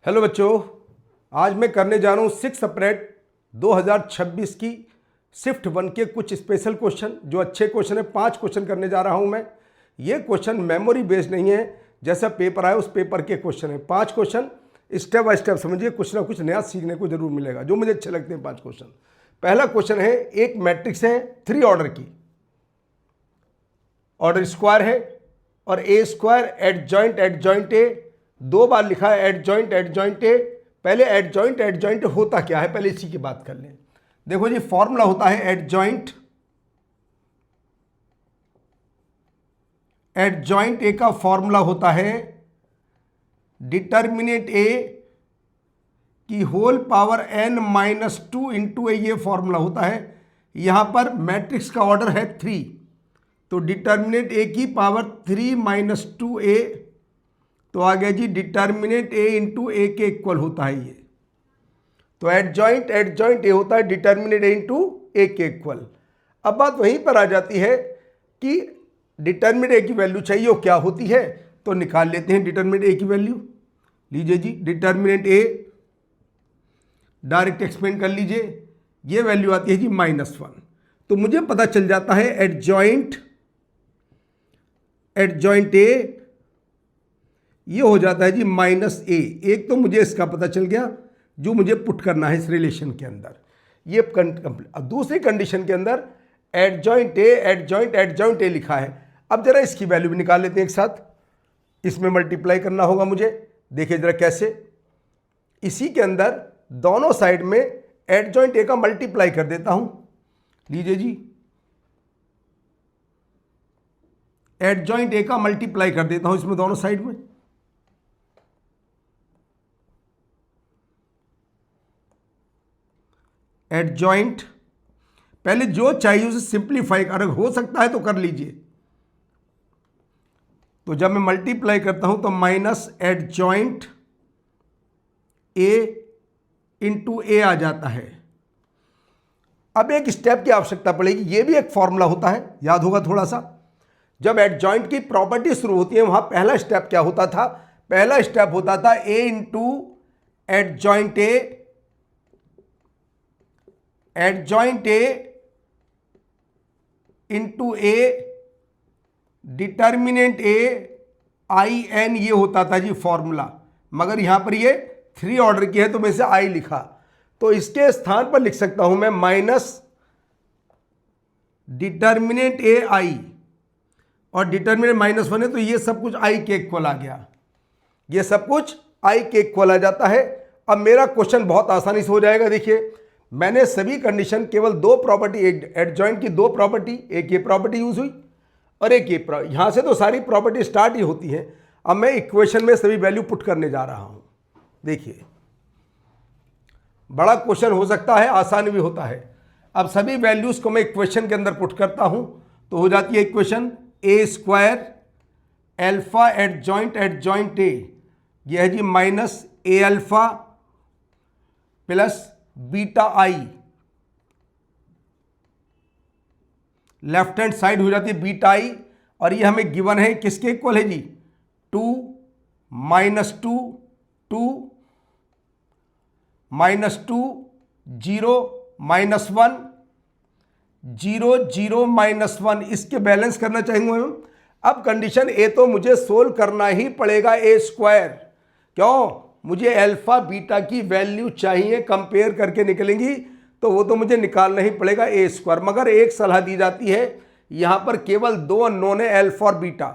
Hello बच्चों, आज मैं करने जा रहा हूँ 6 अप्रैल 2026 की शिफ्ट 1 के कुछ स्पेशल क्वेश्चन जो अच्छे क्वेश्चन है। 5 क्वेश्चन करने जा रहा हूँ मैं। ये क्वेश्चन मेमोरी बेस्ड नहीं है, जैसा पेपर आया उस पेपर के क्वेश्चन है। 5 क्वेश्चन स्टेप बाय स्टेप समझिए, कुछ ना कुछ नया सीखने को जरूर मिलेगा, जो मुझे अच्छे लगते हैं 5 क्वेश्चन। पहला क्वेश्चन है, एक मैट्रिक्स है 3 ऑर्डर की, ऑर्डर स्क्वायर है और ए स्क्वायर एडजॉइंट ए, 2 बार लिखा है एडजॉइंट ए। पहले एडजॉइंट होता क्या है, पहले इसी की बात कर लें। देखो जी, फॉर्मूला होता है एडजॉइंट ए का फॉर्मूला होता है डिटर्मिनेंट ए की होल पावर n-2 इंटू ए, ये फॉर्मूला होता है। यहां पर मैट्रिक्स का ऑर्डर है 3, तो डिटर्मिनेंट ए की पावर 3 - 2a, तो आ गया जी डिटर्मिनेंट ए इंटू ए के इक्वल होता है ये। तो एडजॉइंट ए होता है डिटर्मिनेंट ए इंटू ए के इक्वल। अब बात वहीं पर आ जाती है कि डिटर्मिनेंट ए की वैल्यू चाहिए वो क्या होती है, तो निकाल लेते हैं डिटर्मिनेंट ए की वैल्यू। लीजिए जी, डिटर्मिनेंट ए डायरेक्ट एक्सपेंड कर लीजिए, ये वैल्यू आती है जी -1। तो मुझे पता चल जाता है एडजॉइंट ए ये हो जाता है जी -a। एक तो मुझे इसका पता चल गया जो मुझे पुट करना है इस रिलेशन के अंदर, ये कंप्लीट। अब दूसरी कंडीशन के अंदर एडजॉइंट ए लिखा है। अब जरा इसकी वैल्यू भी निकाल लेते हैं एक साथ, इसमें मल्टीप्लाई करना होगा मुझे। देखिए जरा कैसे, इसी के अंदर दोनों साइड में एडजॉइंट ए का मल्टीप्लाई कर देता हूं। लीजिए जी, एडजॉइंट ए का मल्टीप्लाई कर देता हूं इसमें दोनों साइड में। एडजॉइंट, पहले जो चाहिए उसे सिंप्लीफाई, अगर हो सकता है तो कर लीजिए। तो जब मैं मल्टीप्लाई करता हूं तो माइनस एडजॉइंट ए इंटू ए आ जाता है। अब एक स्टेप की आवश्यकता पड़ेगी, ये भी एक फॉर्मूला होता है, याद होगा थोड़ा सा। जब एडजॉइंट की प्रॉपर्टी शुरू होती है वहां पहला स्टेप क्या होता था, पहला स्टेप होता था A into adjoint A into A determinant A IN, ये होता था जी फॉर्मूला। मगर यहां पर ये 3 ऑर्डर की है तो मैं इसे I लिखा, तो इसके स्थान पर लिख सकता हूं मैं माइनस डिटर्मिनेंट ए I, और डिटर्मिनेंट -1 है तो ये सब कुछ I के इक्वल आ गया, ये सब कुछ I के इक्वल आ जाता है। अब मेरा क्वेश्चन बहुत आसानी से हो जाएगा। देखिए, मैंने सभी कंडीशन, केवल 2 प्रॉपर्टी, एडजॉइंट की 2 प्रॉपर्टी, एक ये प्रॉपर्टी यूज हुई और एक ये, यहां से तो सारी प्रॉपर्टी स्टार्ट ही होती है। अब मैं इक्वेशन में सभी वैल्यू पुट करने जा रहा हूं। देखिए, बड़ा क्वेश्चन हो सकता है, आसान भी होता है। अब सभी वैल्यूज को मैं इक्वेशन के अंदर पुट करता हूं तो हो जाती है equation A square alpha adjoint A, यह है जी माइनस ए अल्फा प्लस बीटा आई, लेफ्ट हैंड साइड हो जाती है बीटा आई, और ये हमें गिवन है किसके इक्वल है जी 2 - 2 2 -2 0 -1 0 0 -1, इसके बैलेंस करना चाहेंगे हम। अब कंडीशन ए तो मुझे सोल्व करना ही पड़ेगा ए स्क्वायर, क्यों, मुझे अल्फा बीटा की वैल्यू चाहिए, कंपेयर करके निकलेंगी तो वो तो मुझे निकालना ही पड़ेगा ए स्क्वायर। मगर एक सलाह दी जाती है, यहां पर केवल 2 अननोन है अल्फा और बीटा,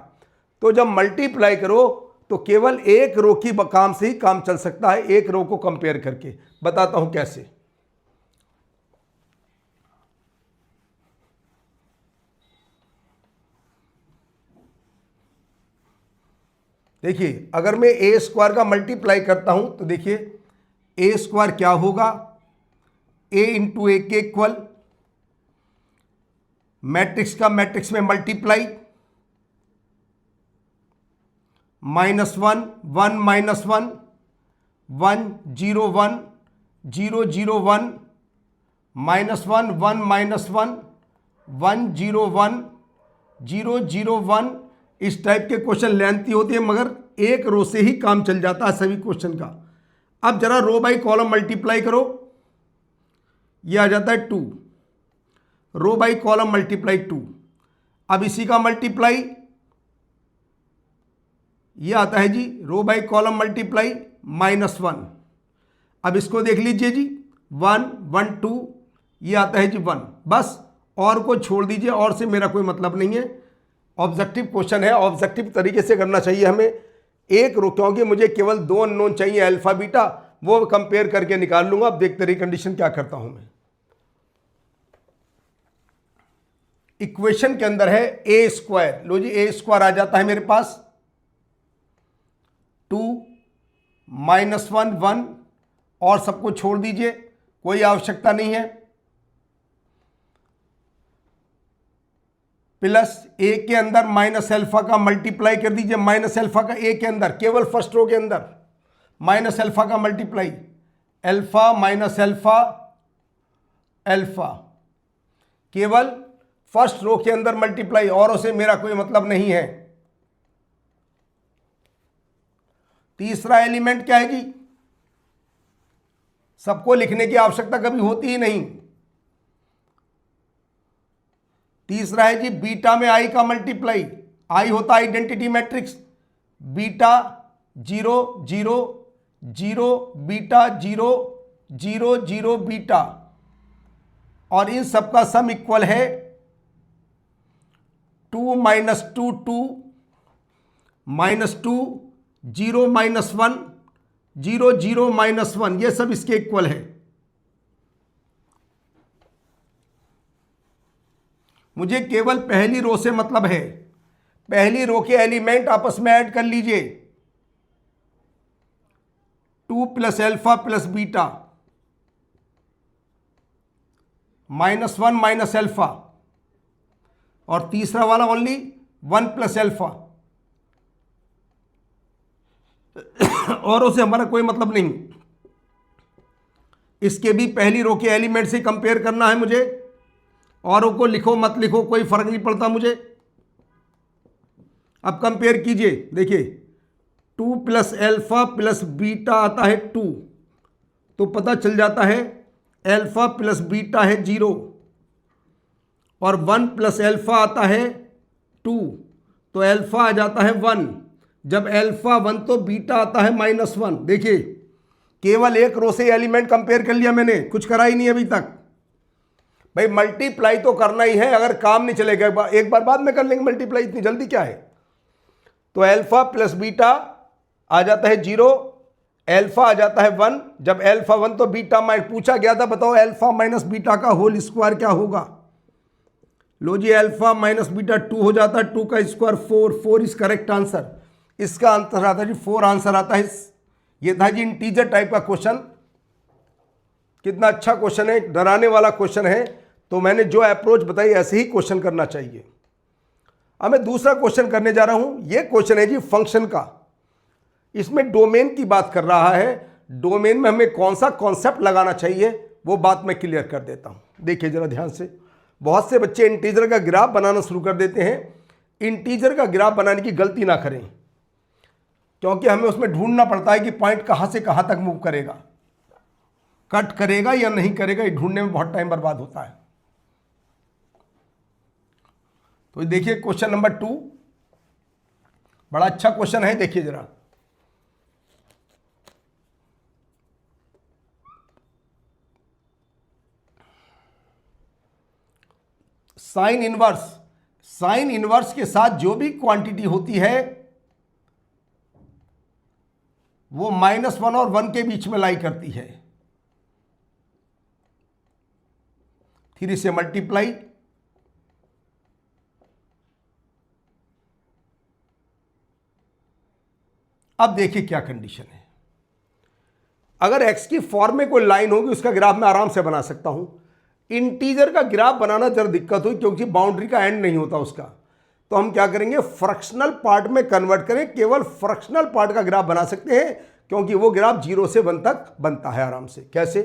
तो जब मल्टीप्लाई करो तो केवल एक रो की काम से ही काम चल सकता है, एक रो को कंपेयर करके। बताता हूं कैसे। देखिए, अगर मैं ए स्क्वायर का मल्टीप्लाई करता हूं तो देखिए ए स्क्वायर क्या होगा, ए इंटू ए के इक्वल, मैट्रिक्स का मैट्रिक्स में मल्टीप्लाई, -1 1 -1 1 0 1 0 0 1 -1 1 -1 1 0 1 0 0 1। इस टाइप के क्वेश्चन लेंथी होते हैं, मगर एक रो से ही काम चल जाता है सभी क्वेश्चन का। अब जरा रो बाई कॉलम मल्टीप्लाई करो, ये आ जाता है 2, रो बाई कॉलम मल्टीप्लाई 2। अब इसी का मल्टीप्लाई ये आता है जी रो बाई कॉलम मल्टीप्लाई -1। अब इसको देख लीजिए जी 1 1 2, ये आता है जी 1। बस और को छोड़ दीजिए, और से मेरा कोई मतलब नहीं है। ऑब्जेक्टिव क्वेश्चन है, ऑब्जेक्टिव तरीके से करना चाहिए हमें। एक रो, क्योंकि मुझे केवल 2 अननोन चाहिए अल्फा बीटा, वो कंपेयर करके निकाल लूंगा। अब देखते रहिए कंडीशन क्या करता हूं मैं। इक्वेशन के अंदर है ए स्क्वायर, लो जी ए स्क्वायर आ जाता है मेरे पास 2 -1 1, और सबको छोड़ दीजिए, कोई आवश्यकता नहीं है, प्लस ए के अंदर माइनस अल्फा का मल्टीप्लाई कर दीजिए, माइनस अल्फा का ए के अंदर, केवल फर्स्ट रो के अंदर माइनस अल्फा का multiply, alpha minus alpha alpha, केवल फर्स्ट रो के अंदर मल्टीप्लाई, औरों से मेरा कोई मतलब नहीं है। तीसरा एलिमेंट क्या है जी, सबको लिखने की आवश्यकता कभी होती ही नहीं। तीसरा है जी बीटा में आई का मल्टीप्लाई, आई होता है identity matrix, beta 0 0 0 beta 0 0 0 beta, और इन सबका सम इक्वल है 2 -2 2 -2 0 -1 0 0 -1, ये सब इसके इक्वल है। मुझे केवल पहली रो से मतलब है, पहली रो के एलिमेंट आपस में ऐड कर लीजिए, 2 + अल्फा + बीटा -1 - अल्फा, और तीसरा वाला ओनली 1 + अल्फा, और उसे हमारा कोई मतलब नहीं। इसके भी पहली रो के एलिमेंट से कंपेयर करना है मुझे, औरों को लिखो मत लिखो कोई फर्क नहीं पड़ता मुझे। अब कंपेयर कीजिए, देखिए 2 + अल्फा + बीटा आता है 2, तो पता चल जाता है अल्फा + बीटा है 0, और 1 + अल्फा आता है 2, तो अल्फा आ जाता है 1। जब अल्फा 1 तो बीटा आता है -1। देखिए केवल एक रो से एलिमेंट कंपेयर कर लिया मैंने, कुछ करा ही नहीं अभी तक। भाई मल्टीप्लाई तो करना ही है, अगर काम नहीं चलेगा एक बार बाद में कर लेंगे मल्टीप्लाई, इतनी जल्दी क्या है। तो अल्फा + बीटा आ जाता है 0, अल्फा आ जाता है 1। जब अल्फा 1 तो बीटा पूछा गया था, बताओ अल्फा माइनस बीटा का होल स्क्वायर क्या होगा। लो जी अल्फा माइनस बीटा 2 हो जाता है, 2 का स्क्वायर 4, 4 इज करेक्ट आंसर। इसका आंसर आता है जी 4 आंसर आता है। ये था जी इंटीजर टाइप का क्वेश्चन। कितना अच्छा क्वेश्चन है, डराने वाला क्वेश्चन है। तो मैंने जो अप्रोच बताई ऐसे ही क्वेश्चन करना चाहिए। अब मैं दूसरा क्वेश्चन करने जा रहा हूं। ये क्वेश्चन है जी फंक्शन का। इसमें डोमेन की बात कर रहा है। डोमेन में हमें कौन सा कॉन्सेप्ट लगाना चाहिए वो बात मैं क्लियर कर देता हूं। देखिए जरा ध्यान से, बहुत से बच्चे इंटीजर का ग्राफ बनाना शुरू कर देते हैं। इंटीजर का ग्राफ बनाने की गलती ना करें, क्योंकि हमें उसमें ढूंढना पड़ता है कि पॉइंट कहां से कहां तक मूव करेगा, कट करेगा या नहीं करेगा। ये ढूंढने में बहुत टाइम बर्बाद होता है। तो देखिए क्वेश्चन नंबर 2 बड़ा अच्छा क्वेश्चन है। देखिए जरा, साइन इनवर्स। साइन इनवर्स के साथ जो भी क्वांटिटी होती है वो -1 और 1 के बीच में लाई करती है। 3 से मल्टीप्लाई, अब देखिए क्या कंडीशन है। अगर x की फॉर्म में कोई लाइन होगी उसका ग्राफ मैं आराम से बना सकता हूं। इंटीजर का ग्राफ बनाना जरा दिक्कत हुई, क्योंकि बाउंड्री का एंड नहीं होता उसका। तो हम क्या करेंगे, फ्रैक्शनल पार्ट में कन्वर्ट करें। केवल फ्रैक्शनल पार्ट का ग्राफ बना सकते हैं, क्योंकि वो ग्राफ 0 से 1 तक बनता है आराम से। कैसे,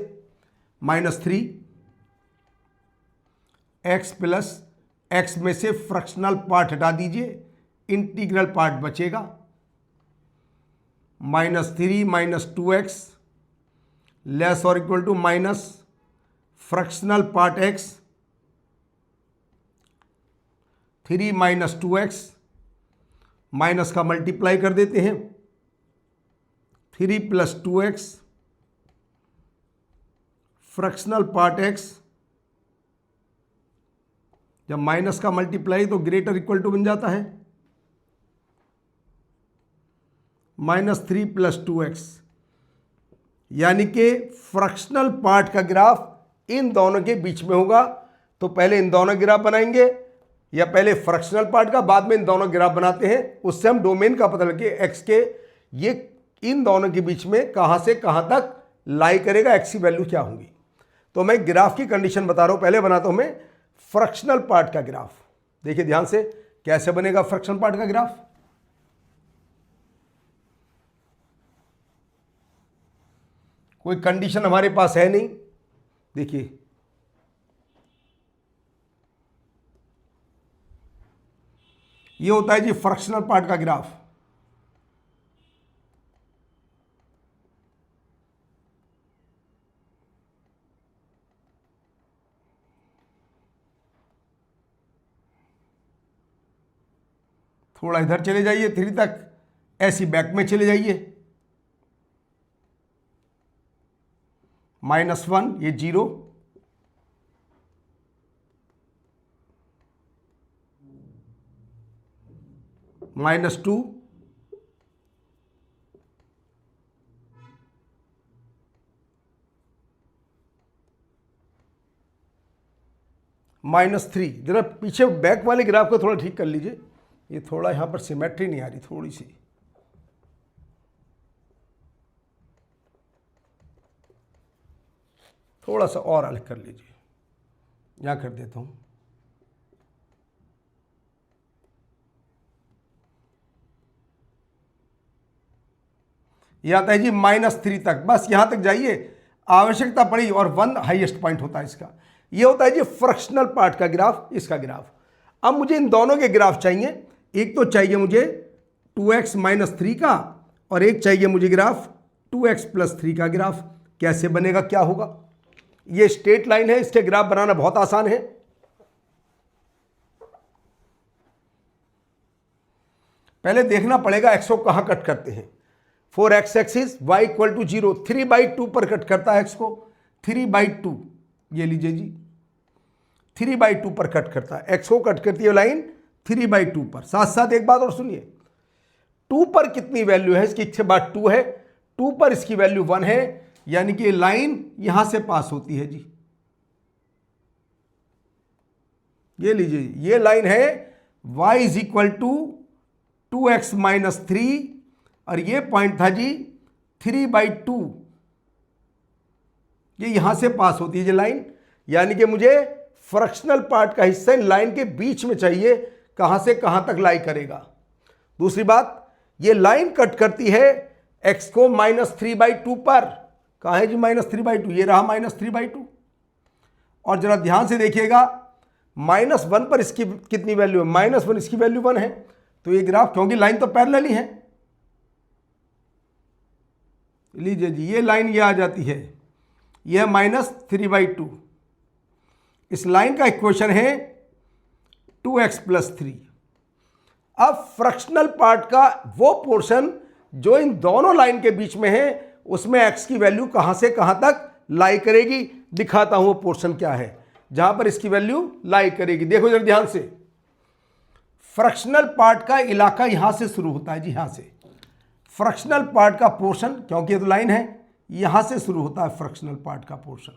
-3 x प्लस x में से फ्रैक्शनल पार्ट हटा दीजिए, इंटीग्रल पार्ट बचेगा। -3 - 2x लेस और equal to minus fractional part x 3 minus 2x, minus का मल्टीप्लाई कर देते हैं 3 plus 2x fractional part x, जब माइनस का मल्टीप्लाई तो ग्रेटर इक्वल टू बन जाता है -3 प्लस 2x, यानी कि फ्रैक्शनल पार्ट का ग्राफ इन दोनों के बीच में होगा। तो पहले इन दोनों ग्राफ बनाएंगे या पहले फ्रैक्शनल पार्ट का, बाद में इन दोनों ग्राफ बनाते हैं, उससे हम डोमेन का पता लगे x के ये इन दोनों के बीच में कहां से कहां तक लाई करेगा, x की वैल्यू क्या होगी। तो मैं ग्राफ की कंडीशन बता रहा हूं, पहले बनाता हूं मैं फ्रैक्शनल पार्ट का ग्राफ। देखिए ध्यान से कैसे बनेगा फ्रैक्शनल पार्ट का ग्राफ। कोई कंडीशन हमारे पास है नहीं। देखिए ये होता है जी फ्रैक्शनल पार्ट का ग्राफ। थोड़ा इधर चले जाइए 3 तक, ऐसी बैक में चले जाइए, -1 ये 0, -2, -3। जरा पीछे बैक वाले ग्राफ को थोड़ा ठीक कर लीजिए, ये थोड़ा यहां पर सिमेट्री नहीं आ रही, थोड़ी सी। थोड़ा सा और अलग कर लीजिए, यहां कर देता हूं। यह आता है जी -3 तक, बस यहां तक जाइए, आवश्यकता पड़ी, और 1 हाईएस्ट पॉइंट होता है इसका। यह होता है जी फ्रैक्शनल पार्ट का ग्राफ, इसका ग्राफ। अब मुझे इन दोनों के ग्राफ चाहिए, एक तो चाहिए मुझे 2x - 3 का, और एक चाहिए मुझे ग्राफ 2x + 3 का ग्राफ। कैसे बनेगा, क्या होगा। ये स्ट्रेट लाइन है, इसके ग्राफ बनाना बहुत आसान है। पहले देखना पड़ेगा x को कहां कट करते हैं। 4x एक्सिस y = 0, 3/2 पर कट करता है x को, 3/2 ये लीजिए जी, 3/2 पर कट करता है x को, कट करती है लाइन 3/2 पर। साथ साथ एक बात और सुनिए, 2 पर कितनी वैल्यू है इसकी, इसके बाद 2 है, 2 पर इसकी वैल्यू 1 है, यानी कि लाइन यहां से पास होती है जी। ये लीजिए, ये लाइन है y = 2x - 3, और ये पॉइंट था जी 3/2, ये यहां से पास होती है ये लाइन, यानी कि मुझे फ्रैक्शनल पार्ट का हिस्सा इन लाइन के बीच में चाहिए, कहां से कहां तक लाई करेगा। दूसरी बात, ये लाइन कट करती है x को -3/2 पर। कहां है जी -3/2, ये रहा -3/2। और जरा ध्यान से देखिएगा, -1 पर इसकी कितनी वैल्यू है, -1, इसकी वैल्यू 1 है। तो ये ग्राफ, क्योंकि लाइन तो पैरेलल ही है, लीजिए जी, ये लाइन ये आ जाती है, यह -3/2। इस लाइन का इक्वेशन है 2x + 3। अब फ्रैक्शनल पार्ट का वो पोर्शन जो इन दोनों लाइन के बीच में है, उसमें x की वैल्यू कहां से कहां तक लाई करेगी, दिखाता हूं वो पोर्शन क्या है जहां पर इसकी वैल्यू लाई करेगी। देखो जरा ध्यान से, फ्रैक्शनल पार्ट का इलाका यहां से शुरू होता है जी, यहां से फ्रैक्शनल पार्ट का पोर्शन, क्योंकि ये तो लाइन है, यहां से शुरू होता है फ्रैक्शनल पार्ट का पोर्शन,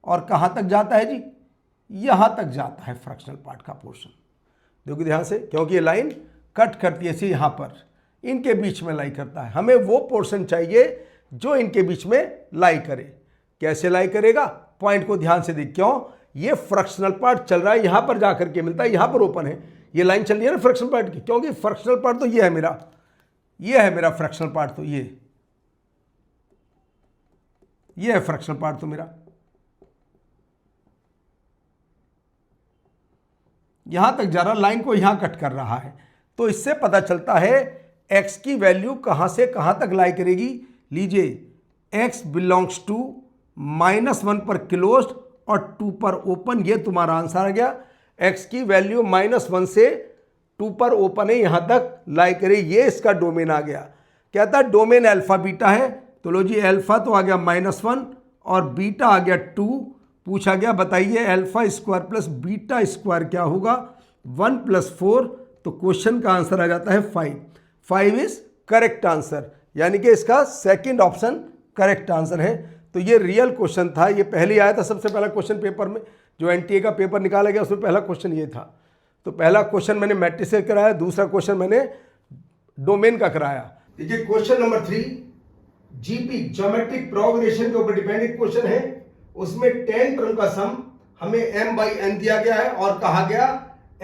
और कहां तक जाता है जी, यहां तक जाता है फ्रैक्शनल पार्ट का पोर्शन। देखो ध्यान से, क्योंकि ये लाइन कट करती है, यहां पर इनके बीच में लाई करता है। हमें वो पोर्शन चाहिए जो इनके बीच में लाई करे। कैसे लाई करेगा, पॉइंट को ध्यान से देख, क्यों, ये फ्रैक्शनल पार्ट चल रहा है, यहां पर जाकर के मिलता है, यहां पर ओपन है, ये लाइन चल रही है ना फ्रैक्शनल पार्ट की, क्योंकि फ्रैक्शनल पार्ट तो ये है मेरा, ये है मेरा फ्रैक्शनल पार्ट, तो ये है फ्रैक्शनल पार्ट तो मेरा। यहां तक जा रहा, लाइन को यहां कट कर रहा है, तो इससे पता चलता है x की वैल्यू कहां से कहां तक लाई करेगी। लीजिए, x बिलोंग्स टू -1 पर क्लोज्ड और 2 पर ओपन, ये तुम्हारा आंसर आ गया। x की वैल्यू -1 से 2 पर ओपन है, यहां तक लाई करे, ये इसका डोमेन आ गया। कहता है डोमेन अल्फा बीटा है, तो लो जी अल्फा तो आ गया -1 और बीटा आ गया 2। पूछा गया बताइए alpha square plus beta square क्या होगा, 1 + 4, तो क्वेश्चन का आंसर आ जाता है 5। 5 इज करेक्ट आंसर, यानी कि इसका सेकंड ऑप्शन करेक्ट आंसर है। तो ये रियल क्वेश्चन था, ये पहले आया था सबसे पहला क्वेश्चन पेपर में, जो एनटीए का पेपर निकाला गया उसमें पहला क्वेश्चन ये था। तो पहला क्वेश्चन मैंने मैट्रिक्स से कराया, दूसरा क्वेश्चन मैंने डोमेन का कराया। देखिए question number 3 GP geometric progression के ऊपर डिपेंडेंट क्वेश्चन है। उसमें 10 टर्म का सम हमें m/n दिया गया है और कहा गया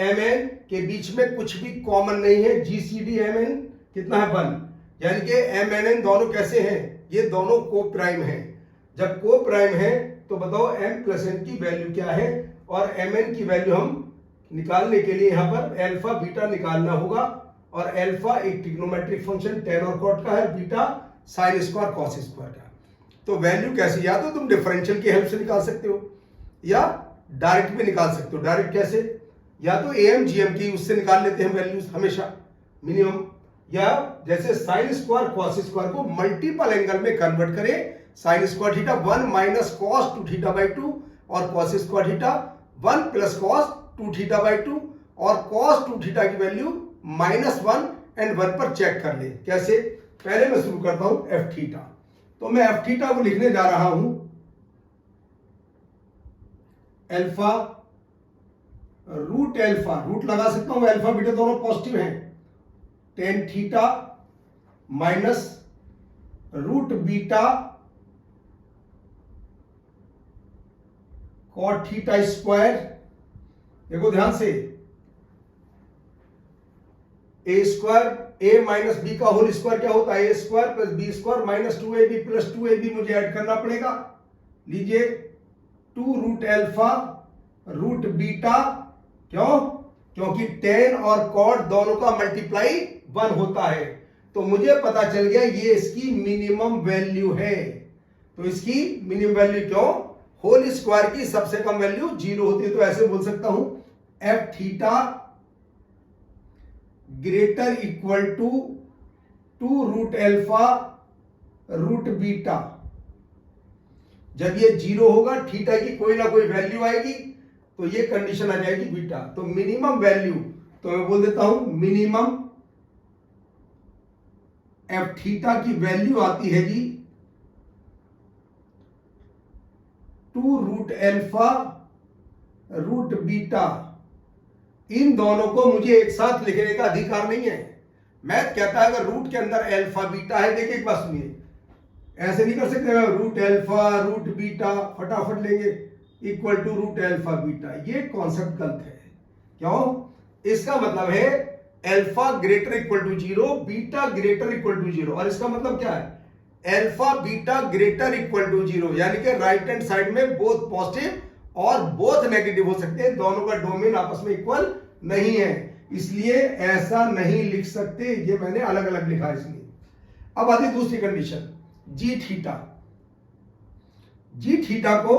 mn के बीच में कुछ भी कॉमन नहीं है, GCD mn कितना है 1, यानी कि mnn दोनों कैसे हैं, ये दोनों को प्राइम है। जब को प्राइम है तो बताओ m + n की वैल्यू क्या है, और mn की वैल्यू हम निकालने के लिए यहां पर अल्फा बीटा निकालना होगा, और अल्फा एक ट्रिग्नोमेट्रिक फंक्शन tan और cot का है, beta sin square cos square का। तो वैल्यू कैसे, या तो तुम डिफरेंशियल की हेल्प से निकाल सकते हो या डायरेक्ट भी निकाल सकते हो। डायरेक्ट कैसे, या तो am gm की उससे निकाल लेते हैं वैल्यूज हमेशा मिनिमम, या जैसे sin स्क्वायर cos स्क्वायर को मल्टीपल एंगल में कन्वर्ट करें, sin स्क्वायर थीटा 1 - cos 2 थीटा/2 और cos स्क्वायर थीटा 1 + cos 2 थीटा/2, और cos 2 थीटा की वैल्यू -1 और 1 पर चेक कर ले। कैसे, पहले मैं शुरू करता हूं f थीटा। तो मैं f थीटा को लिखने जा रहा हूं अल्फा रूट अल्फा, रूट लगा सकता हूं, अल्फा बीटा दोनों पॉजिटिव हैं, tan theta minus root beta cot theta square. देखो ध्यान से, a square a minus B का होल स्क्वायर क्या होता है, a square plus B square minus 2ab plus 2ab मुझे ऐड करना पड़ेगा। लीजिए 2 रूट अल्फा रूट बीटा, क्यों, क्योंकि tan और cot दोनों का मल्टीप्लाई 1 होता है, तो मुझे पता चल गया ये इसकी मिनिमम वैल्यू है। तो इसकी मिनिमम वैल्यू क्यों, होल स्क्वायर की सबसे कम वैल्यू 0 होती है, तो ऐसे बोल सकता हूं f theta greater equal to 2 root alpha root beta. जब ये 0 होगा, थीटा की कोई ना कोई वैल्यू आएगी, तो ये कंडीशन आ जाएगी बीटा। तो मिनिमम वैल्यू, तो मैं बोल देता हूं मिनिमम f थीटा की वैल्यू आती है जी 2 रूट अल्फा रूट बीटा। इन दोनों को मुझे एक साथ लिखने का अधिकार नहीं है। मैथ कहता है अगर रूट के अंदर अल्फा बीटा है, देखिए एक बात सुनिए, ऐसे नहीं कर सकते रूट अल्फा रूट बीटा फटाफट लेंगे equal to root alpha beta, ये कॉन्सेप्ट गलत है। क्यों, इसका मतलब है alpha greater equal to 0, beta greater equal to 0, और इसका मतलब क्या है, alpha beta greater equal to 0, यानी कि राइट हैंड साइड में बोथ पॉजिटिव और बोथ नेगेटिव हो सकते हैं, दोनों का डोमेन आपस में इक्वल नहीं है, इसलिए ऐसा नहीं लिख सकते, ये मैंने अलग अलग लिखा इसलिए। अब आती दूसरी कंडीशन, जी थीटा। जी थीटा को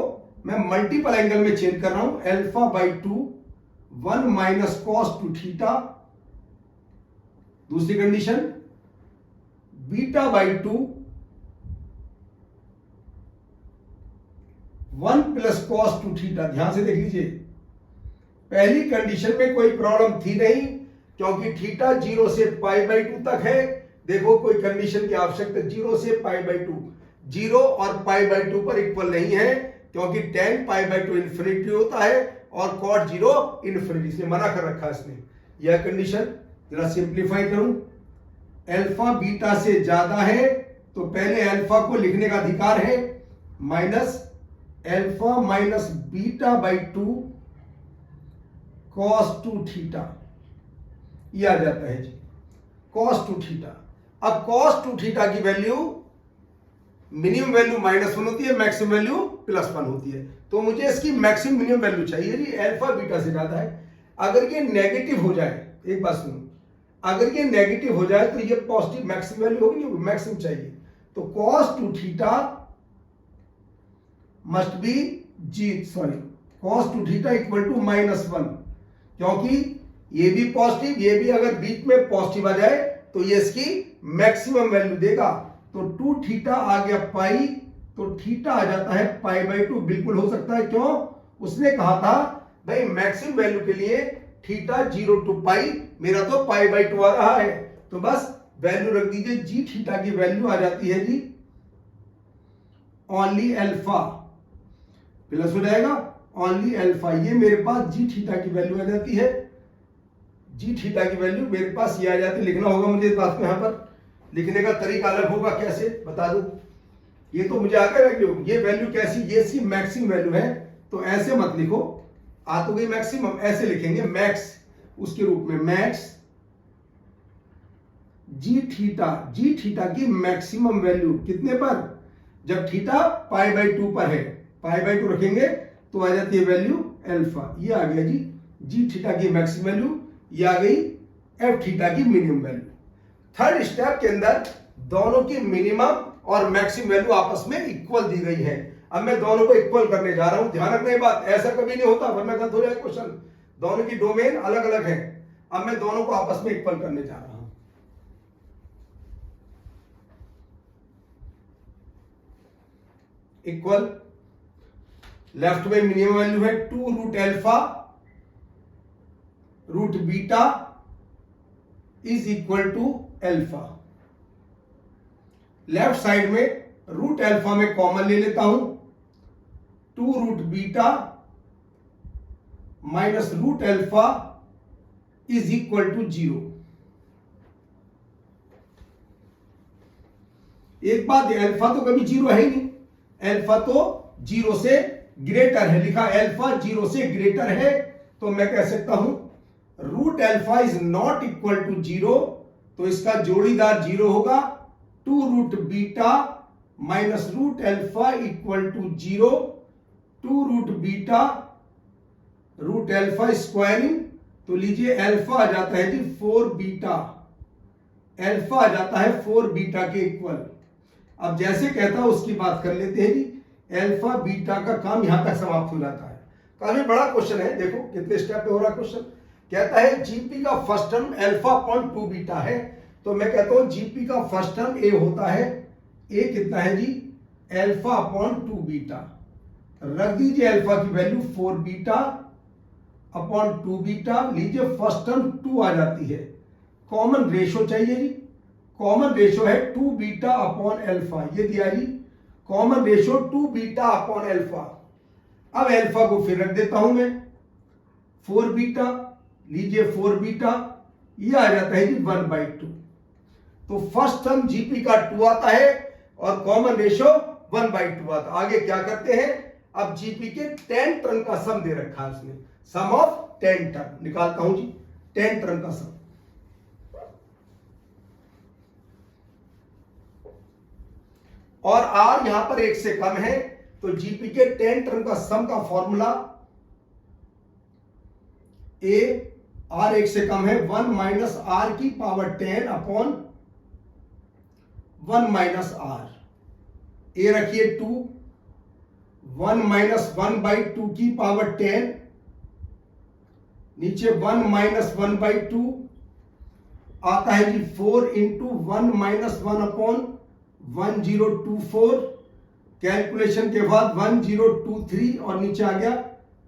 मैं मल्टीपल एंगल में चेंज कर रहा हूं, α/2 1 - cos 2 थीटा। दूसरी कंडीशन β/2 1 + cos 2 थीटा। ध्यान से देख लीजिए, पहली कंडीशन में कोई प्रॉब्लम थी नहीं, क्योंकि थीटा 0 से π/2 तक है। देखो कोई कंडीशन की आवश्यकता, 0 से π/2, 0 और π/2 पर इक्वल नहीं है, क्योंकि tan π/2 इंफिनिटी होता है और cot 0 इंफिनिटी, से मना कर रखा है इसने। यह कंडीशन जरा सिंप्लीफाई करूं, अल्फा बीटा से ज्यादा है तो पहले अल्फा को लिखने का अधिकार है, minus alpha minus β/2 cos 2 theta, ये आ जाता है जी cos 2 थीटा। अब cos 2 थीटा की वैल्यू मिनिमम वैल्यू -1 होती है, मैक्सिमम वैल्यू +1 होती है, तो मुझे इसकी मैक्सिमम मिनिमम वैल्यू चाहिए जी, अल्फा बीटा से ज्यादा है। अगर ये नेगेटिव हो जाए, एक बात सुनो, अगर ये नेगेटिव हो जाए तो ये पॉजिटिव मैक्सिमम वैल्यू होगी, नहीं मैक्सिमम चाहिए, तो cos 2 theta must be cos 2 theta equal to -1, क्योंकि ये भी पॉजिटिव, ये भी अगर बीच में पॉजिटिव आ जाए तो ये इसकी मैक्सिमम वैल्यू देगा। तो 2 थीटा आ गया पाई, तो थीटा आ जाता है π/2। बिल्कुल हो सकता है, क्यों? उसने कहा था भाई मैक्सिमम वैल्यू के लिए थीटा 0 to π, मेरा तो π/2 आ रहा है, तो बस वैल्यू रख दीजिए। जी थीटा की वैल्यू आ जाती है जी ओनली अल्फा, प्लस हो जाएगा ओनली अल्फा। ये मेरे पास जी थीटा की वैल्यू आ जाती है, जी थीटा की वैल्यू मेरे पास ये आ जाती है। लिखना होगा मुझे इस बात को, यहां पर लिखने का तरीका अलग होगा, कैसे बता दो। ये तो मुझे आकर रख लो, ये वैल्यू कैसी, ये इसकी मैक्सिमम वैल्यू है, तो ऐसे मत लिखो, आ तो गई मैक्सिमम, ऐसे लिखेंगे मैक्स, उसके रूप में मैक्स जी थीटा की मैक्सिमम वैल्यू कितने पर, जब थीटा π/2 पर है, π/2 रखेंगे तो आ जाती है वैल्यू अल्फा। ये आ गया जी थीटा की मैक्सिमम वैल्यू, ये आ गई एफ थीटा की मिनिमम वैल्यू। थर्ड स्टेप के अंदर दोनों की मिनिमम और मैक्सिमम वैल्यू आपस में इक्वल दी गई है। अब मैं दोनों को इक्वल करने जा रहा हूं, ध्यान रखना ये बात, ऐसा कभी नहीं होता वरना गलत हो जाए क्वेश्चन। दोनों की डोमेन अलग अलग है, अब मैं दोनों को आपस में इक्वल करने जा रहा हूं। इक्वल, लेफ्ट में मिनिमम वैल्यू है 2 root alpha root beta is equal to alpha. Left side में रूट अल्फा में कॉमन ले लेता हूं, 2 root beta minus root alpha is equal to 0। एक बात, अल्फा तो कभी 0 है ही नहीं, अल्फा तो 0 से ग्रेटर है, लिखा अल्फा 0 से ग्रेटर है, तो मैं कह सकता हूं root alpha is not equal to 0, तो इसका जोड़ीदार 0 होगा। 2 root beta minus root alpha equal to 0, 2 root beta root alpha squaring, तो लीजिए अल्फा आ जाता है जी 4 बीटा, अल्फा आ जाता है 4 बीटा के इक्वल। अब जैसे कहता हूं उसकी बात कर लेते हैं जी, अल्फा बीटा का काम यहां तक समाप्त हो जाता है। काफी बड़ा क्वेश्चन है, देखो कितने स्टेप पे हो रहा क्वेश्चन। कहता है जीपी का first term alpha upon 2 beta है, तो मैं कहता हूं जीपी का फर्स्ट टर्म ए होता है, ए कितना है जी अल्फा अपॉन 2 बीटा। रख दीजिए अल्फा की वैल्यू 4 बीटा अपॉन 2 बीटा, लीजिए फर्स्ट टर्म 2 आ जाती है। कॉमन रेशो चाहिए जी, कॉमन रेशो है 2 बीटा अपॉन अल्फा, ये दिया जी common ratio 2 beta upon alpha. अब अल्फा को फिर रख देता हूं मैं 4 बीटा, लीजिए 4 बीटा, ये आ जाता है जी 1/2। तो फर्स्ट टर्म जीपी का 2 आता है और कॉमन रेशो 1/2 आता है। आगे क्या करते हैं, अब जीपी के 10 टर्म का सम दे रखा है उसने, सम ऑफ 10 टर्म निकालता हूं जी, 10 टर्म का सम। और आर यहां पर 1 से कम है, तो जीपी के 10 टर्म का सम का फॉर्मूला ए, आर 1 से कम है 1 माइनस आर की पावर 10 अपॉन 1 माइनस आर। ए रखिए 2, 1 माइनस 1/2 की पावर 10, नीचे 1 माइनस 1/2 आता है जी 4 इंटू 1 माइनस 1 अपॉन 1024, कैलकुलेशन के बाद 1023 और नीचे आ गया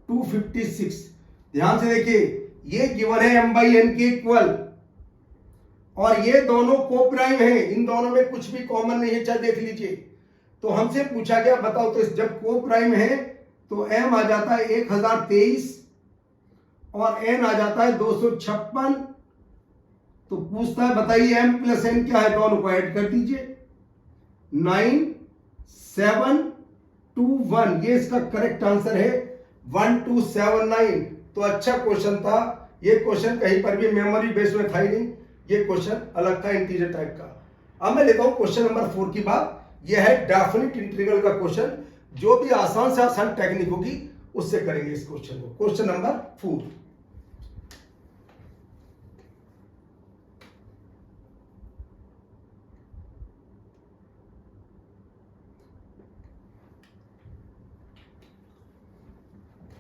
256। ध्यान से देखिए, ये गिवन है m/n के इक्वल, और ये दोनों को प्राइम है, इन दोनों में कुछ भी कॉमन नहीं है, चाहे देख लीजिए। तो हमसे पूछा गया बताओ, तो जब को प्राइम है तो m आ जाता है 1023 और n आ जाता है 256। तो पूछता है बताइए m प्लस n क्या है, दोनों को ऐड कर दीजिए, 9721, ये इसका करेक्ट आंसर है 1279। तो अच्छा क्वेश्चन था ये, क्वेश्चन कहीं पर भी मेमोरी बेस्ड में था ही नहीं, ये क्वेश्चन अलग था इंटीजर टाइप का। अब मैं लेता हूं क्वेश्चन नंबर 4 की बात, यह है डेफिनिट इंटीग्रल का क्वेश्चन, जो भी आसान से आसान टेक्निक होगी उससे करेंगे इस क्वेश्चन को। क्वेश्चन नंबर 4,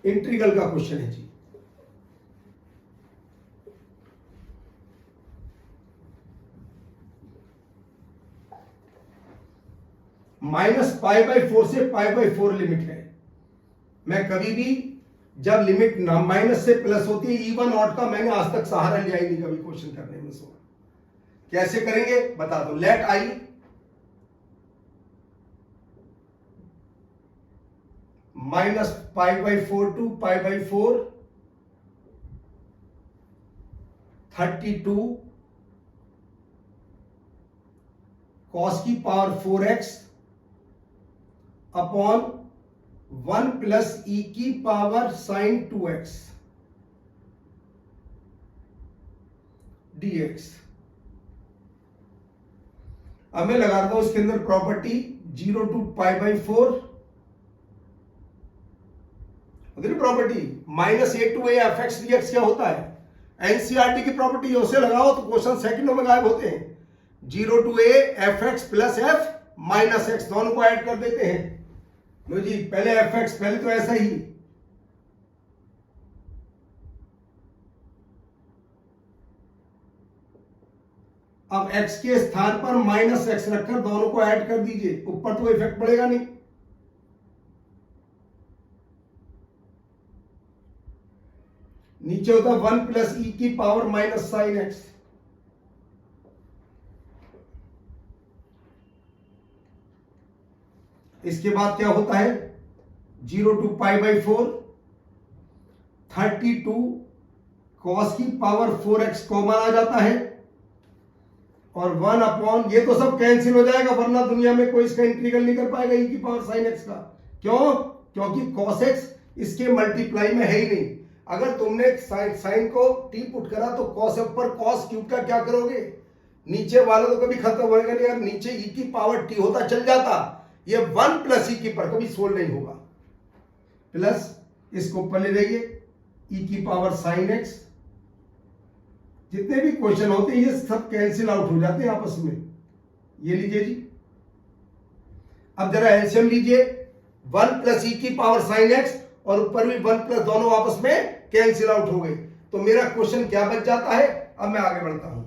इंटीग्रल का क्वेश्चन है जी। -π/4 से π/4 लिमिट है। मैं कभी भी जब लिमिट माइनस से प्लस होती है इवन ऑड का, मैंने आज तक सहारा लिया ही नहीं कभी क्वेश्चन करने में। सो कैसे करेंगे बता दो। लेट आई -π/4 टू π/4 32 cos की power 4x upon 1 plus e की पावर sin 2x dx। अब मैं लगाता हूं इसके अंदर property 0 to π/4 property -a to a fx dx क्या होता है, एनसीईआरटी की प्रॉपर्टी, उसे लगाओ तो क्वेश्चन सेकंडों में गायब होते हैं। 0 to a fx plus f minus x दोनों को ऐड कर देते हैं। लो जी, पहले fx, पहले तो ऐसा ही, अब x के स्थान पर माइनस x रखकर दोनों को ऐड कर दीजिए, ऊपर तो इफेक्ट पड़ेगा नहीं। नीचे होता 1 प्लस e की पावर माइनस साइन x। इसके बाद क्या होता है 0 टू π/4 32 cos की पावर 4x कॉमन आ जाता है और 1 अपॉन, ये तो सब कैंसिल हो जाएगा वरना दुनिया में कोई इसका इंटीग्रल नहीं कर पाएगा e की पावर साइन x का। क्यों? क्योंकि cos x इसके मल्टीप्लाई में है ही नहीं। अगर तुमने साइन को t पुट करा तो cos f पर cos क्यूब का क्या करोगे, नीचे वाला तो कभी खत्म होएगा नहीं यार, नीचे e की पावर t होता चल जाता, ये 1 प्लस e की पर कभी सोल्व नहीं होगा, प्लस इसको ऊपर ले जाइए e की पावर साइन x। जितने भी क्वेश्चन होते हैं ये सब कैंसिल आउट हो जाते हैं आपस में। ये लीजिए जी, अब जरा एलसीएम लीजिए, 1 प्लस e की पावर साइन x और ऊपर भी 1 प्लस, दोनों आपस में कैंसिल आउट हो गए। तो मेरा क्वेश्चन क्या बच जाता है, अब मैं आगे बढ़ता हूं।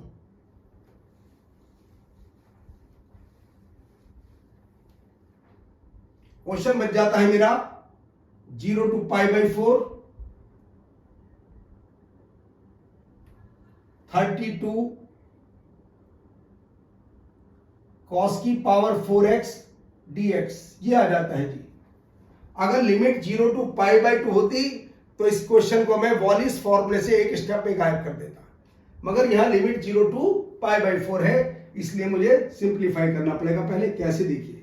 क्वेश्चन बच जाता है मेरा 0 टू π/4 32 cos की पावर 4x dx, ये आ जाता है जी। अगर लिमिट 0 टू π/2 होती तो इस क्वेश्चन को मैं वॉलिस फॉर्मूले से एक स्टेप में गायब कर देता, मगर यहां लिमिट 0 टू π/4 है, इसलिए मुझे सिंप्लीफाई करना पड़ेगा। पहले कैसे देखिए,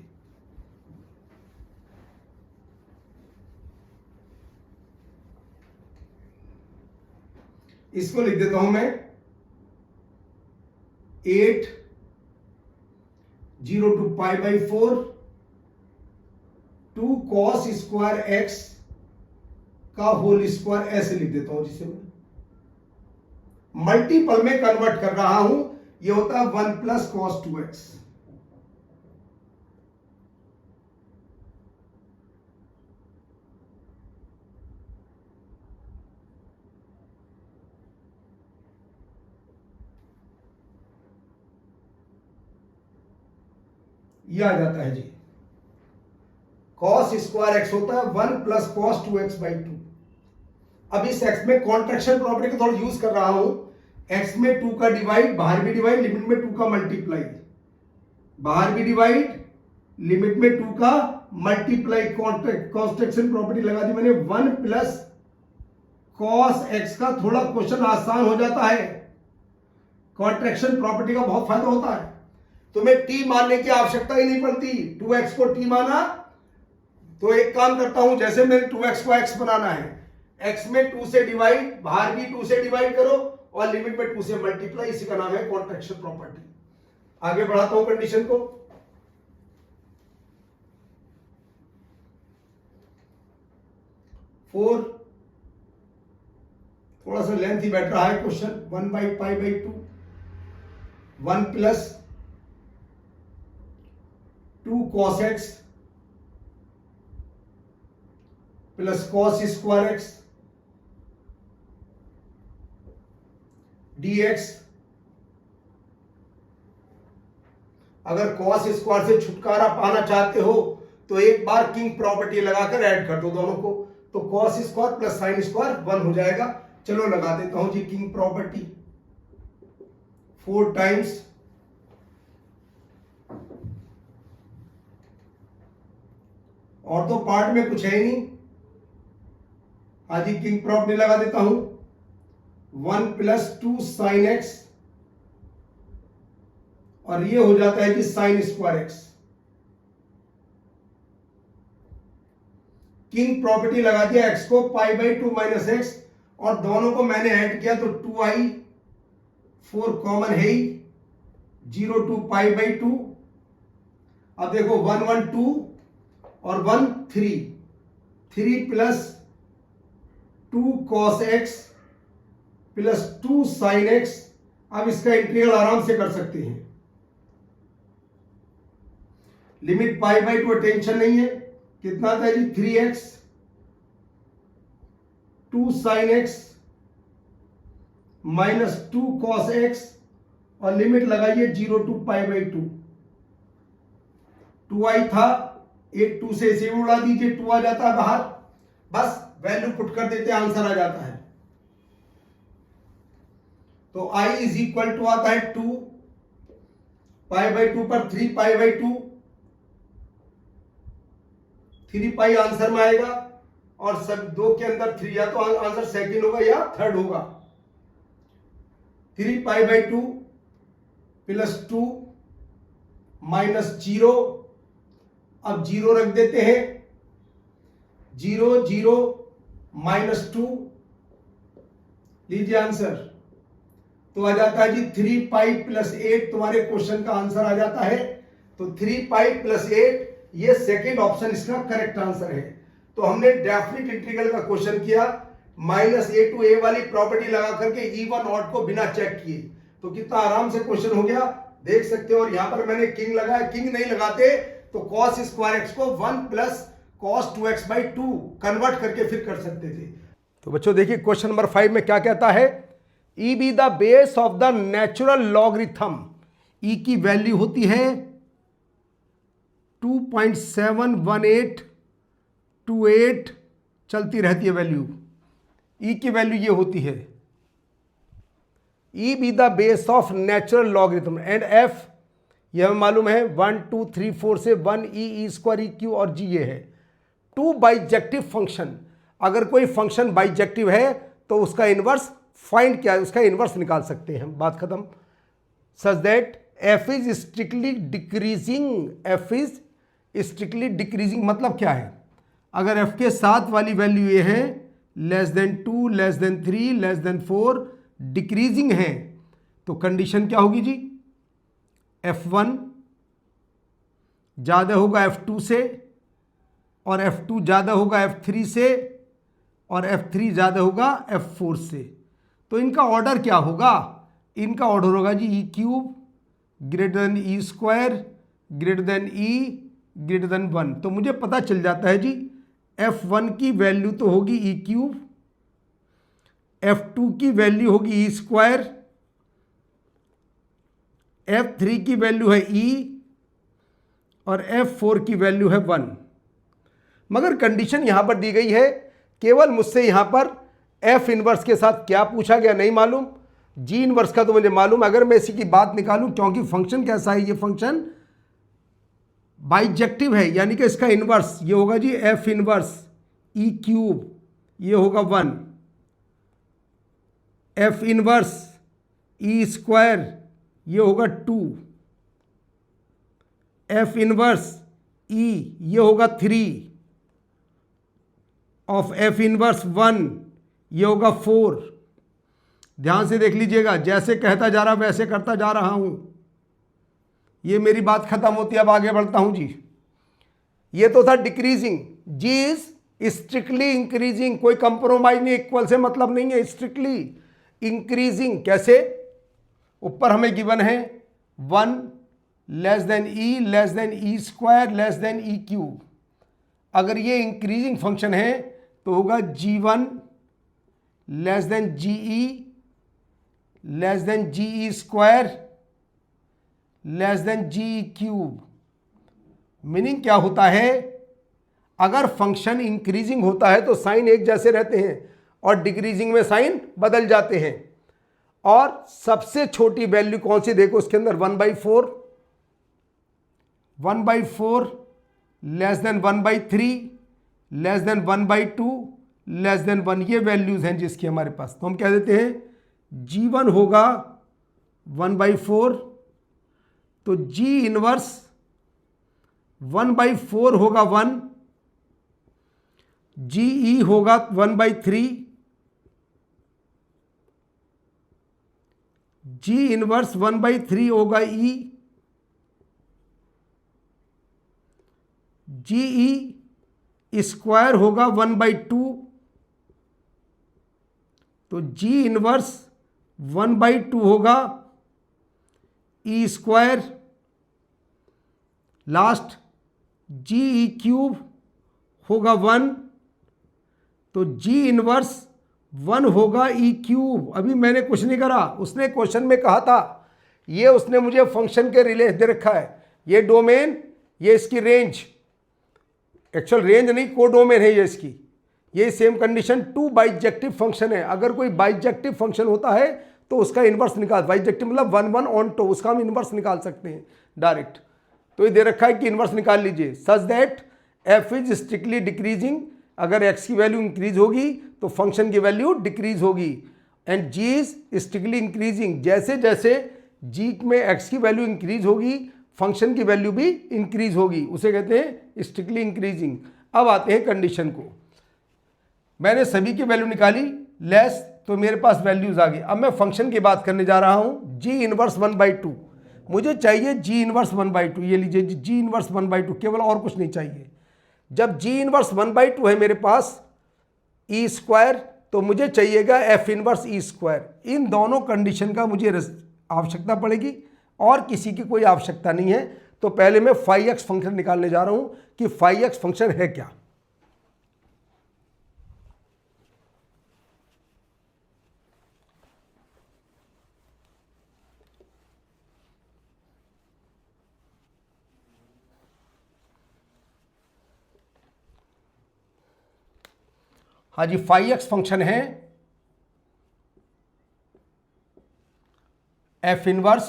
इसको लिख देता हूं मैं 8 0 टू π/4 2 cos स्क्वायर x का होल स्क्वायर, ऐसे लिख देता हूं, जिसे मैं मल्टीपल में कन्वर्ट कर रहा हूं। ये होता है 1 प्लस cos 2x। ये आ जाता है जी, cos स्क्वायर x होता है 1 प्लस cos 2x/2। अब इस x में कॉन्ट्रैक्शन प्रॉपर्टी को थोड़ा यूज कर रहा हूं, x में 2 का डिवाइड, बाहर भी डिवाइड, लिमिट में 2 का मल्टीप्लाई, बाहर भी डिवाइड, लिमिट में 2 का मल्टीप्लाई, कॉन्ट्रैक्शन प्रॉपर्टी लगा दी मैंने। 1 प्लस cos x का थोड़ा क्वेश्चन आसान हो जाता है, कॉन्ट्रैक्शन प्रॉपर्टी का बहुत फायदा होता है। तुम्हें t मानने की आवश्यकता ही नहीं पड़ती, 2x को t माना तो एक काम करता हूं, जैसे मेरे 2x को x बनाना है, x में 2 से डिवाइड, बाहर भी 2 से डिवाइड करो और लिमिट में 2 से मल्टीप्लाई, इसी का नाम है कॉन्ट्रैक्शन प्रॉपर्टी। आगे बढ़ाता हूं कंडीशन को, फोर, थोड़ा सा लेंथ ही बैठ रहा है question, 1/π/2 1 plus 2 cos x plus cos square x dx। अगर कॉस स्क्वायर से छुटकारा पाना चाहते हो तो एक बार किंग प्रॉपर्टी लगाकर ऐड कर दो दोनों को, तो cos square plus sine square 1 हो जाएगा। चलो लगा देता हूं जी किंग प्रॉपर्टी 4 टाइम्स और तो पार्ट में कुछ है ही नहीं। हाँ जी किंग प्रॉपर्टी लगा देता हूं 1 प्लस 2 साइन एक्स और ये हो जाता है कि sine square x. King property लगा दिया एक्स को पाई बाई 2 माइनस एक्स और दोनों को मैंने ऐड किया तो 2i 4 कॉमन है ही 0 टू पाई बाई 2। अब देखो 1 1 2 और 1 3 3 plus 2 cos x plus 2 sine x. अब इसका इंटीग्रल आराम से कर सकते हैं। लिमिट पाई बाई 2 टेंशन नहीं है। कितना आता है जी 3x 2 sine x minus 2 cos x और लिमिट लगाइए 0 टू पाई बाई 2। 2i था, एक 2 से इसे उड़ा दीजिए, 2 आ जाता है बाहर, बस वैल्यू पुट कर देते आंसर आ जाता है। तो i इज इक्वल टू आता है 2 पाई बाई 2 पर 3 पाई बाई 2, 3 पाई आंसर में आएगा और सब दो के अंदर 3 या तो आंसर सेकंड होगा या थर्ड होगा। 3 पाई बाई 2 प्लस 2 माइनस 0। अब 0 रख देते हैं, 0 0 माइनस 2 लीजिए आंसर तो आ जाता है जी 3 पाई प्लस 8। तुम्हारे क्वेश्चन का आंसर आ जाता है। तो 3 पाई प्लस 8 ये सेकेंड ऑप्शन इसका करेक्ट आंसर है। तो हमने डेफिनेट इंटीग्रल का क्वेश्चन किया माइनस a टू a वाली प्रॉपर्टी लगा करके इवन ऑड को बिना चेक किए, तो कितना आराम से क्वेश्चन हो गया देख सकते हो। और यहां पर मैंने किंग लगाया, किंग नहीं लगाते तो कॉस स्क्वायर एक्स को 1 plus cos 2x by 2 convert करके फिर कर सकते थे। तो बच्चों देखिए क्वेश्चन नंबर 5 में क्या कहता है, e be the base of the natural logarithm. E की वैल्यू होती है 2.71828 चलती रहती है वैल्यू। ई की वैल्यू ये होती है। E be the base of natural logarithm and F ये हमें मालूम है 1 2 3 4 से 1 ई स्क्वायर ई क्यू और जी ये है। 2 बाइजेक्टिव फंक्शन, अगर कोई फंक्शन बाइजेक्टिव है तो उसका इनवर्स फाइंड क्या है, उसका इनवर्स निकाल सकते हैं, बात खत्म। Such that F is strictly decreasing. F is strictly decreasing मतलब क्या है, अगर एफ के साथ वाली वैल्यू ये है less than 2 less than 3 less than 4 decreasing है तो कंडीशन क्या होगी जी, F1 ज़्यादा होगा F2 से और F2 ज़्यादा होगा F3 से और F3 ज़्यादा होगा F4 से। तो इनका ऑर्डर क्या होगा, इनका ऑर्डर होगा जी E cube greater than e square greater than ई ग्रेटर देन 1। तो मुझे पता चल जाता है जी F1 की वैल्यू तो होगी ई क्यूब, F2 की वैल्यू होगी ई स्क्वायर, F3 की वैल्यू है ई और F4 की वैल्यू है 1। मगर कंडीशन यहां पर दी गई है, केवल मुझसे यहां पर F इनवर्स के साथ क्या पूछा गया नहीं मालूम, जी इनवर्स का तो मुझे मालूम। अगर मैं इसी की बात निकालूं, क्योंकि फंक्शन कैसा है, ये फंक्शन बाइजेक्टिव है, यानी कि इसका इनवर्स ये होगा जी F इनवर्स ई क्यूब, ये होगा 1, F इनवर्स ई स्क्वायर ये होगा 2, F इनवर्स ई ये होगा 3 ऑफ F इनवर्स 1 ये होगा 4। ध्यान से देख लीजिएगा, जैसे कहता जा रहा वैसे करता जा रहा हूं। ये मेरी बात खत्म होती है, अब आगे बढ़ता हूं जी। ये तो था decreasing, G is strictly increasing, कोई कंप्रोमाइज नहीं, इक्वल से मतलब नहीं है, स्ट्रिक्टली इंक्रीजिंग। कैसे, ऊपर हमें गिवन है 1 less than e square less than e cube. अगर ये इंक्रीजिंग फंक्शन है तो होगा G1 less than GE less than GE square less than GE cube. Meaning क्या होता है, अगर फंक्शन इंक्रीजिंग होता है तो साइन एक जैसे रहते हैं और डिक्रीजिंग में साइन बदल जाते हैं। और सबसे छोटी वैल्यू कौन सी देखो उसके अंदर, 1/4, 1/4 less than 1/3 less than 1/2 less than 1, ये वैल्यूज हैं जिसकी हमारे पास। तो हम कह देते हैं G1 होगा 1/4, तो G इनवर्स 1/4 होगा 1, GE होगा 1/3, G इनवर्स 1/3 होगा E, GE स्क्वायर होगा 1/2, तो G इनवर्स 1/2 होगा E square. Last GE cube होगा 1, तो G इनवर्स 1 होगा E क्यूब। अभी मैंने कुछ नहीं करा, उसने क्वेश्चन में कहा था, ये उसने मुझे फंक्शन के रिलेशन दे रखा है, ये डोमेन, ये इसकी रेंज, एक्चुअल रेंज नहीं कोडोमेन है ये इसकी, ये सेम कंडीशन। 2 बाइजेक्टिव फंक्शन है, अगर कोई बाइजेक्टिव फंक्शन होता है तो उसका इनवर्स निकाल, बाइजेक्टिव मतलब 1 1 ऑन टू, उसका हम इनवर्स निकाल सकते हैं डायरेक्ट। तो ये दे रखा है कि इनवर्स निकाल लीजिए, such that f is strictly decreasing, अगर x की वैल्यू इंक्रीज होगी तो फंक्शन की वैल्यू डिक्रीज होगी, and g is strictly increasing, जैसे जैसे g में x की वैल्यू इंक्रीज होगी फंक्शन की वैल्यू भी इंक्रीज होगी, उसे कहते हैं स्ट्रिक्टली इंक्रीजिंग। अब आते हैं कंडीशन को, मैंने सभी की वैल्यू निकाली लेस, तो मेरे पास वैल्यूज आ गई। अब मैं फंक्शन की बात करने जा रहा हूं, G इनवर्स 1/2, मुझे चाहिए G इनवर्स 1/2, ये लीजिए G इनवर्स 1/2, केवल और कुछ नहीं चाहिए। जब G इनवर्स 1/2 है मेरे पास E स्क्वायर, तो मुझे चाहिएगा F इनवर्स E स्क्वायर। इन दोनों कंडीशन का मुझे आवश्यकता पड़ेगी और किसी की कोई आवश्यकता नहीं है। तो पहले मैं φx फंक्शन निकालने जा रहा हूं कि φx फंक्शन है क्या। हाँ जी, φx फंक्शन है F इनवर्स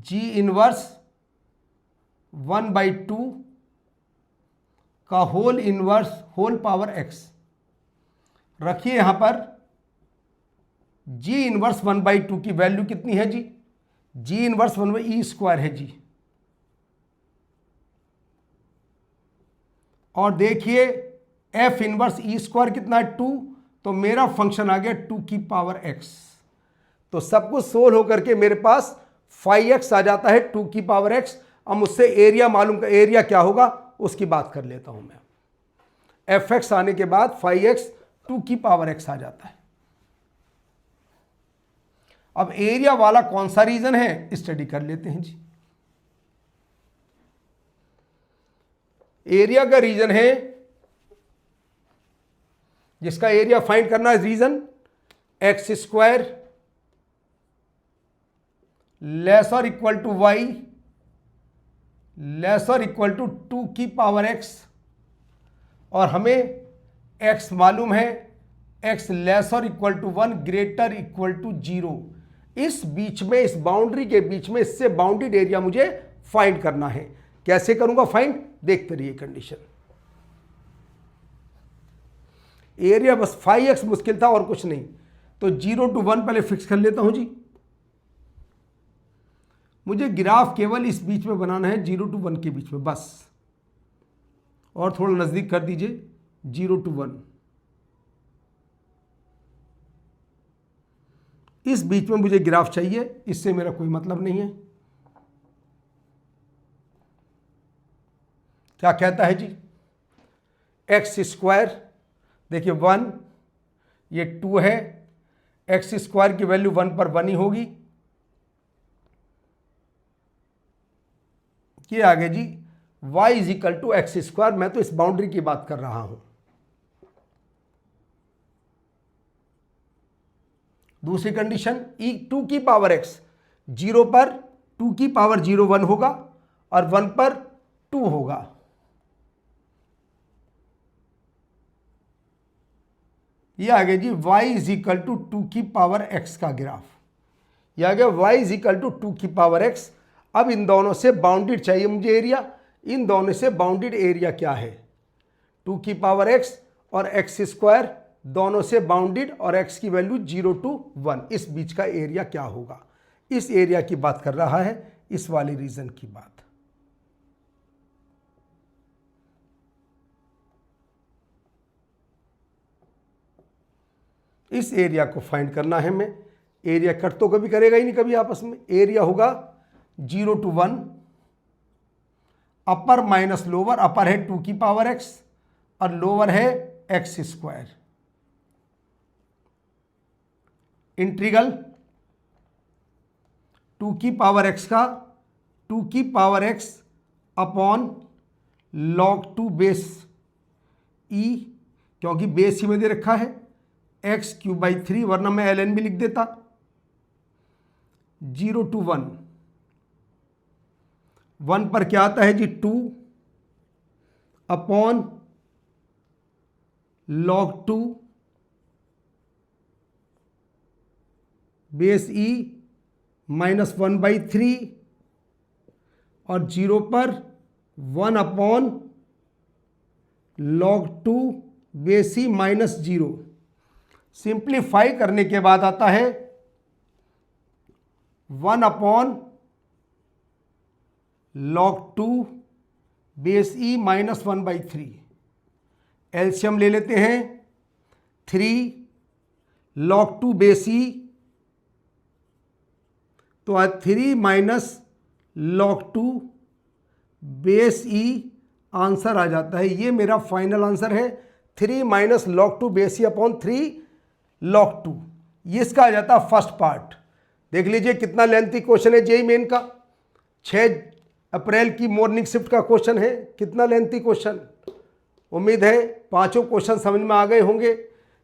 G इनवर्स 1/2 का whole inverse whole power x। रखिए यहां पर G इनवर्स 1/2 की वैल्यू कितनी है जी, G इनवर्स 1/E स्क्वायर है जी। और देखिए F इनवर्स E स्क्वायर कितना है 2, तो मेरा फंक्शन आ गया 2 की पावर x। तो सब कुछ सोल्व होकर के मेरे पास φx आ जाता है 2 की पावर x। अब मुझसे एरिया मालूम का, एरिया क्या होगा उसकी बात कर लेता हूं मैं। fx आने के बाद φx 2 की पावर x आ जाता है। अब एरिया वाला कौन सा रीजन है स्टडी कर लेते हैं जी। एरिया का रीजन है जिसका एरिया फाइंड करना है, रीजन एक्स स्क्वायर लेस और इक्वल टू वाई लेस और इक्वल टू 2 की पावर x, और हमें x मालूम है, x लेस और equal to 1 greater equal to 0। इस बीच में, इस बाउंड्री के बीच में, इससे बाउंडेड एरिया मुझे फाइंड करना है। कैसे करूंगा फाइंड, देखते रहिए कंडीशन। एरिया बस φx मुश्किल था और कुछ नहीं, तो 0 to 1 पहले फिक्स कर लेता हूं जी। मुझे ग्राफ केवल इस बीच में बनाना है, 0 to 1 के बीच में बस, और थोड़ा नजदीक कर दीजिए 0 to 1। इस बीच में मुझे ग्राफ चाहिए, इससे मेरा कोई मतलब नहीं है। क्या कहता है जी, एक्स स्क्वायर, देखिए 1, ये 2 है, एक्स स्क्वायर की वैल्यू 1 पर 1 ही होगी। ये आगे जी y is equal to x square. मैं तो इस बाउंड्री की बात कर रहा हूं। दूसरी कंडीशन, ई टू की पावर एक्स, 0 पर 2 की पावर 0 1 होगा और 1 पर 2 होगा। ये आ गया जी y इज इक्वल टू 2 की पावर x का ग्राफ। ये आ गया y इज इक्वल टू 2 की पावर x। अब इन दोनों से बाउंडेड चाहिए मुझे एरिया। इन दोनों से बाउंडेड एरिया क्या है? 2 की पावर x और x स्क्वायर दोनों से बाउंडेड और x की वैल्यू 0 to 1, इस बीच का एरिया क्या होगा? इस एरिया की बात कर रहा है, इस वाले रीजन की बात। इस एरिया को फाइंड करना है हमें। एरिया कट तो कभी करेगा ही नहीं कभी आपस में। एरिया होगा 0 to 1, अपर माइनस लोअर। अपर है 2 की पावर x और लोअर है x स्क्वायर। इंटीग्रल 2 की पावर x का 2 की power x upon log 2 base e, क्योंकि बेस ही में दे रखा है, x³/3, वरना मैं ln भी लिख देता। 0 to 1, 1 पर क्या आता है जी 2 अपॉन log 2 बेस e -1/3 और 0 पर 1 upon log 2 base e -0। Simplify करने के बाद आता है 1 upon log 2 base e -1/3। LCM ले लेते हैं। 3 log 2 बेस e, तो आज 3 minus log 2 base e answer आ जाता है। ये मेरा फाइनल आंसर है, 3 minus log 2 base e upon 3 log 2। ये इसका आ जाता है फर्स्ट पार्ट। देख लीजिए कितना लेंथी क्वेश्चन है जेईई मेन का। 6 अप्रैल की मॉर्निंग शिफ्ट का क्वेश्चन है। कितना लेंथी क्वेश्चन। उम्मीद है पांचों क्वेश्चन समझ में आ गए होंगे।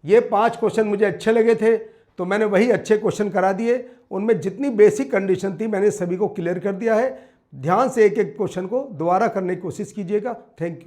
ये 5 क्वेश्चन मुझे अच्छे लगे थे तो मैंने वही अच्छे क्वेश्चन करा दिए। उनमें जितनी बेसिक कंडीशन थी मैंने सभी को क्लियर कर दिया है। ध्यान से एक एक क्वेश्चन को दोबारा करने की कोशिश कीजिएगा। Thank you.